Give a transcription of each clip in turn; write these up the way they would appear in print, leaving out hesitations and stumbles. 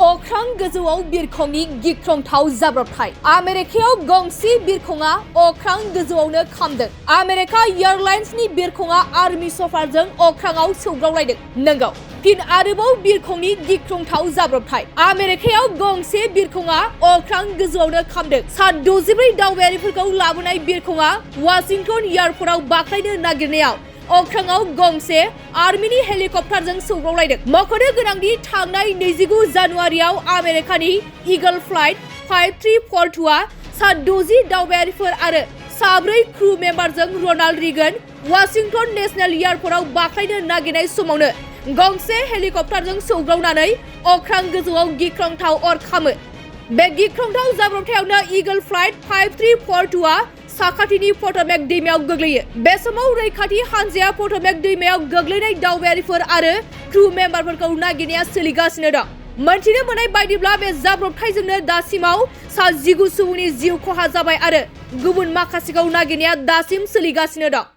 अख्रां गोजौआव बिरखंनि गिख्रंथाव जाब्रबथाय। आमेरिकायाव गंसे बिरखंआ अख्रां गोजौआवनो खामदों। आमेरिका एयारलाइन्सनि बिरखंआ आर्मी चपारजों अख्राङाव सौग्रावलायदों। नंगौ, फिन आरोबाव बिरखंनि गिख्रंथाव जाब्रबथाय। आमेरिकायाव गंसे बिरखंआ अख्रां गोजौआवनो खामदों। सा 64 दावबायारिफोरखौ लाबोनाय बिरखंआ वाशिंटन एयारपर्टआव बाख्लायनो नागिरनायाव अख्राङाव गंसे आर्मीनि हेलिकप्टारजों सौग्रावलायदों। मख'नो गोनांदि थांनाय 29 जानुवारियाव आमेरिकानि ईगल फ्लाइट 5342 आ सा 60 दावबायारिफोर आरो 4 क्रू मेम्बारजों रनाल्ड रिगन वाशिंटन नेशनेल एयारपर्टआव बाख्लायनो नागिरनाय समावनो गंसे हेलिकप्टारजों सौग्रावनानै अख्रां गोजौआव गिख्रंथाव अर खामो। बे गिख्रंथाव जाब्रबथायावनो ईगल फ्लाइट 5342 आ साखाथिनि पट'मेक दैमायाव गोग्लैयो। बे समाव रैखाथि हानजाया पट'मेक दैमायाव गोग्लैनाय दावबायारिफोर आरो क्रू मेम्बारफोरखौ नागिरनाया सोलिगासिनो दं। मोनथिनो मोननाय बायदिब्ला बे जाब्रबथायजोंनो दासिमाव सा 19 सुबुंनि जिउ खहा जाबाय आरो गुबुन माखासेखौ नागिरनाया दासिम सोलिगासिनो दं।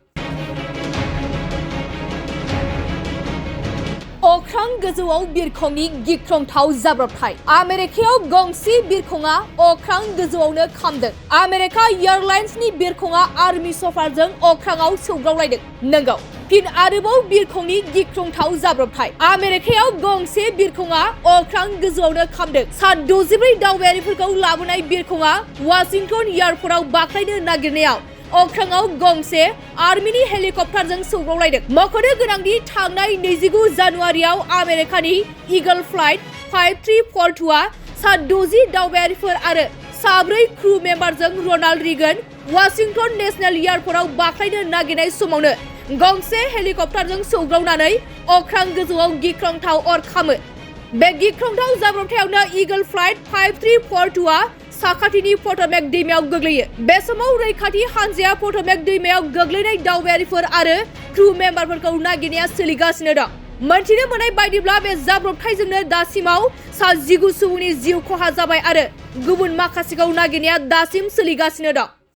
अख्रां गोजौआव बिरखंनि गिख्रंथाव जाब्रबथाय। आमेरिकायाव गंसे बिरखंआ अख्रां गोजौआवनो खामदों। आमेरिका एयारलाइन्सनि बिरखंआ आर्मी चपारजों अख्राङाव सौग्रावलायदों। नंगौ, फिन आरोबाव बिरखंनि गिख्रंथाव जाब्रबथाय। आमेरिकायाव गंसे बिरखंआ अख्रां गोजौआवनो खामदों। सा 64 दावबायारिफोरखौ लाबोनाय बिरखंआ वाशिंटन एयारपर्टआव बाख्लायनो नागिरनायाव अख्राङाव गंसे आर्मीनि हेलिकप्टारजों सौग्रावलायदों। मख'नो गोनांदि थांनाय 29 जानुवारियाव आमेरिकानि ईगल फ्लाइट 5342 आ सा 60 दावबायारिफोर आरो 4 क्रू मेम्बारजों रनाल्ड रिगन वाशिंटन नेशनेल एयारपर्टआव बाख्लायनो नागिरनाय समावनो गंसे हेलिकप्टारजों सौग्रावनानै अख्रां गोजौआव गिख्रंथाव अर खामो। बे गिख्रंथाव जाब्रबथायावनो ईगल फ्लाइट 5342 आ साखाथिनि पट'मेक दैमायाव गोग्लैयो। बे समाव रैखाथि हानजाया पट'मेक दैमायाव गोग्लैनाय दावबायारिफोर आरो क्रू मेम्बारफोरखौ नागिरनाया सोलिगासिनो दं। मोनथिनो मोननाय बायदिब्ला बे जाब्रबथायजोंनो दासिमाव सा 19 सुबुंनि जिउ खहा जाबाय आरो गुबुन माखासेखौ नागिरनाया दासिम सोलिगासिनो दं।